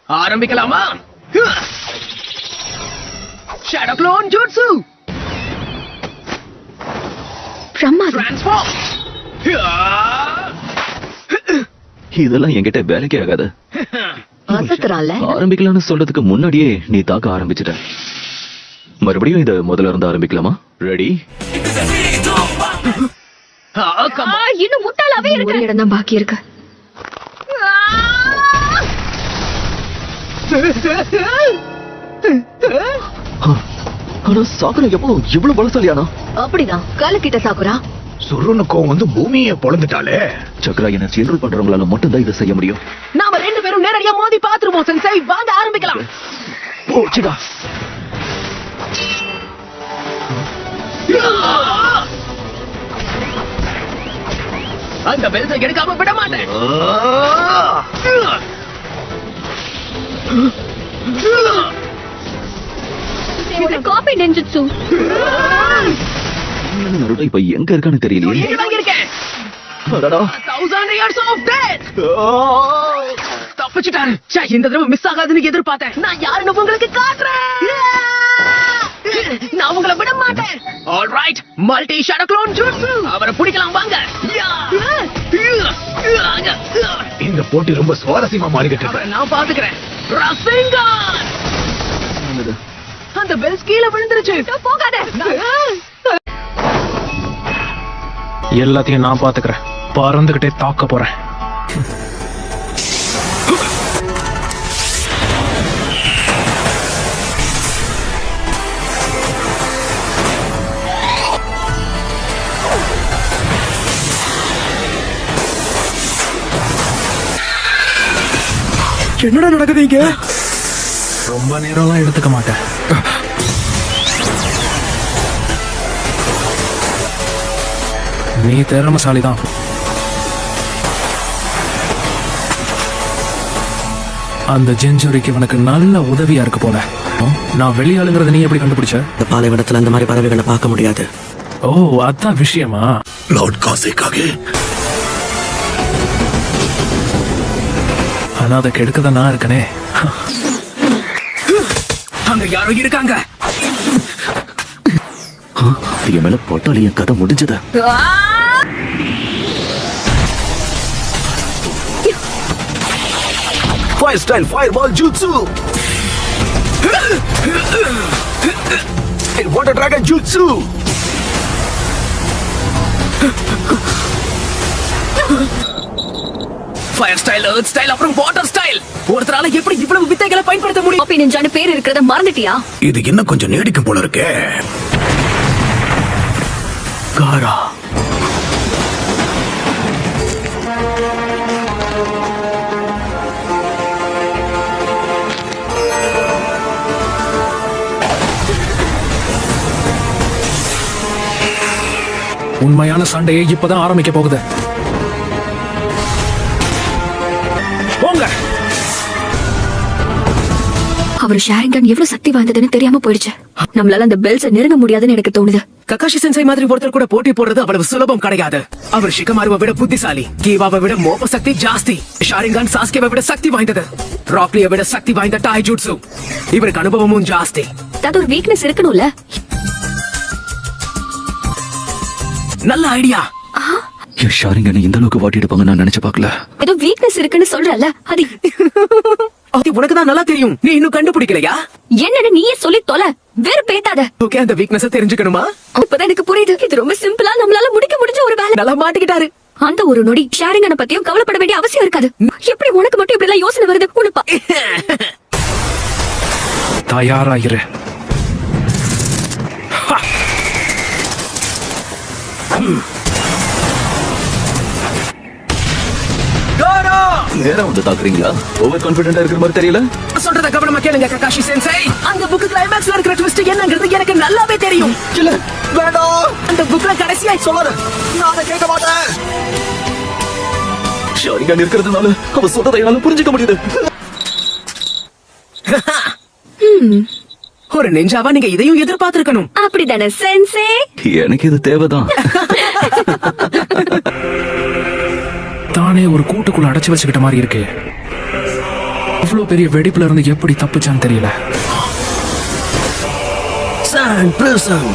ஆரம்பிக்கலாமா? Shadow clone jutsu transform. இதெல்லாம் என்கிட்ட வேலைக்கே ஆகாது. ஆரம்பிக்கலாம்னு சொல்றதுக்கு முன்னாடியே நீ தாக்க ஆரம்பிச்சிட்ட. மறுபடியும் இத முதல்ல இருந்து ஆரம்பிக்கலாமா? ரெடி? இன்னும் முட்டாளாவே இருக்கிற இடம் தான் பாக்கி இருக்கு. ஆனா சாக்குரா எப்போ இவ்வளவு பலசாலியானா? அப்படிதான் காலக்கிட்ட சாக்குரா சுருனுக்கும் வந்து பூமியை பொழந்துட்டாலே. சக்ரா எனர்ஜி என்ரோல் பண்றவங்களால மட்டும்தான் இதை செய்ய முடியும். நாம ரெண்டு பேரும் நேரடியா மோதி பாத்துருவோம் சென்சை. வாங்க ஆரம்பிக்கலாம். போச்சுடா. அந்த பெல்ஸை எடுக்காம விட மாட்டேன். இது காப்பி நெஞ்சுட்சு. நருடோ இப்ப எங்க இருக்கான்னு தெரியலையே. இங்க இருக்கேன். அடடா. 1000 years of death. தப்பிச்சிட்டாரு. இந்த தடவை மிஸ் ஆகாதுன்னு எதிர்பார்த்தேன். நான் யாருன்னு உங்களுக்கு காட்டுறேன். நான் உங்களை விட மாட்டேன். All right, multi shadow clone jutsu. அவரை பிடிக்கலாம் வாங்க. இந்த போட்டி ரொம்ப சுவாரஸ்யமா மாறிக்கிட்டு இருக்கு. நான் பாத்துக்கிறேன். ரசிங்கன். அந்த பெல்ஸ் கீழே விழுந்துருச்சு. போகாத. எல்லாத்தையும் நான் பாத்துக்கிறேன். பறந்துகிட்டே தாக்க போறேன். என்னடா நடக்குது இங்க? ரொம்ப நேரம்லாம் எடுத்துக்க மாட்டேன். நீ திறமசாலிதான். அந்த ஜெஞ்சுரிக்கு உனக்கு நல்ல உதவியா இருக்கு போல. நான் வெளியாளுங்கிறத நீ எப்படி கண்டுபிடிச்ச? இந்த பாலைவனத்துல அந்த மாதிரி பறவைகளை பார்க்க முடியாது. ஓ, அதான் விஷயமா? லார்ட் காசேக்காக ஆனா அதை கெடுக்கதான் நான் இருக்கனே. அங்க யாரோ இருக்காங்க. என் மேல போட்டாலே என் கதை முடிஞ்சது. Fire style fireball jutsu. Water dragon jutsu. Fire style, earth style, அப்புறம் வாட்டர் ஸ்டைல். ஒருத்தரால எப்படி இவ்வளவு வித்தைகளை பயன்படுத்த முடியும்? காப்பி நெஞ்சான்னு பேர் இருக்கிறத மறந்துட்டியா? இது இன்னும் கொஞ்சம் நீடிக்கும் போல இருக்கே. காரா உண்மையான சண்டையை இப்பதான் ஆரம்பிக்க போகுது. போங்க. அவர் ஷேரிங்கன் எவ்வளவு சக்தி வாய்ந்ததுன்னு தெரியாம போயிடுச்சு. நம்மளால அந்த பெல்ஸை நெருங்க முடியாதுன்னு எனக்கு தோணுது. ககாஷி சென்சை மாதிரி ஒருத்தர் கூட போட்டி போடுறது அவ்வளவு சுலபம் கிடையாது. அவர் ஷிகமாருவை விட புத்திசாலி, கீவாவை விட மோப்ப சக்தி ஜாஸ்தி, ஷாரிங்கான் சாஸ்கேவை விட சக்தி வாய்ந்தது, ராக்லியை விட சக்தி வாய்ந்த டாய் ஜூட்சு. இவருக்கு அனுபவமும் ஜாஸ்தி. அது ஒரு வீக்னஸ் இருக்கணும்ல. நல்ல ஐடியா. ஷாரிங்கனை இந்த அளவுக்கு வாட்டி எடுப்பாங்க நான் நினைச்சு பார்க்கல. ஏதோ வீக்னஸ் இருக்குன்னு சொல்றல, அது உனக்கு தான் நல்லா தெரியும். நீ இன்னும் கண்டுபிடிக்கலையா? என்னன்னு நீயே சொல்லி தொலை. வேற பேத்தாத. ஓகே, அந்த வீக்னஸ் தெரிஞ்சுக்கணுமா? இப்பதான் எனக்கு புரியுது. இது ரொம்ப சிம்பிளா நம்மளால முடிஞ்ச ஒரு வேலை. நல்லா மாட்டிக்கிட்டாரு. அந்த ஒரு நொடி ஷேரிங்கனை பத்தியும் கவலைப்பட வேண்டிய அவசியம் இருக்காது. எப்படி உனக்கு மட்டும் இப்படி எல்லாம் யோசனை வருது? உனப்பா தயாராயிரு. நேரா வந்து தாக்குறீங்களா? ஓவர் கான்ஃபிடென்ட்டா இருக்கிற மாதிரி தெரியல. சொல்றத கவனமா கேளுங்க ககாஷி சென்சை. அந்த புக் கிளைமாக்ஸ்ல இருக்கிற ட்விஸ்ட் என்னங்கிறது எனக்கு நல்லாவே தெரியும். இல்ல வேண்டாம். அந்த புக்ல கடைசியா சொல்லாத. நான் அதை கேட்க மாட்டேன். ஷாரிங்கன் இருக்கிறதுனால அவ சொல்றதை என்னால புரிஞ்சுக்க முடியுது. ஒரு நெஞ்சாவா நீங்க இதையும் எதிர்பார்த்திருக்கணும். அப்படிதானே சென்சே? எனக்கு இது தேவைதான். தானே ஒரு கூட்டுக்குள்ள அடைச்சு வச்சுக்கிட்ட மாதிரி இருக்கு. அவ்வளவு பெரிய வெடிப்புல இருந்து எப்படி தப்பிச்சான்னு தெரியல. Sand prison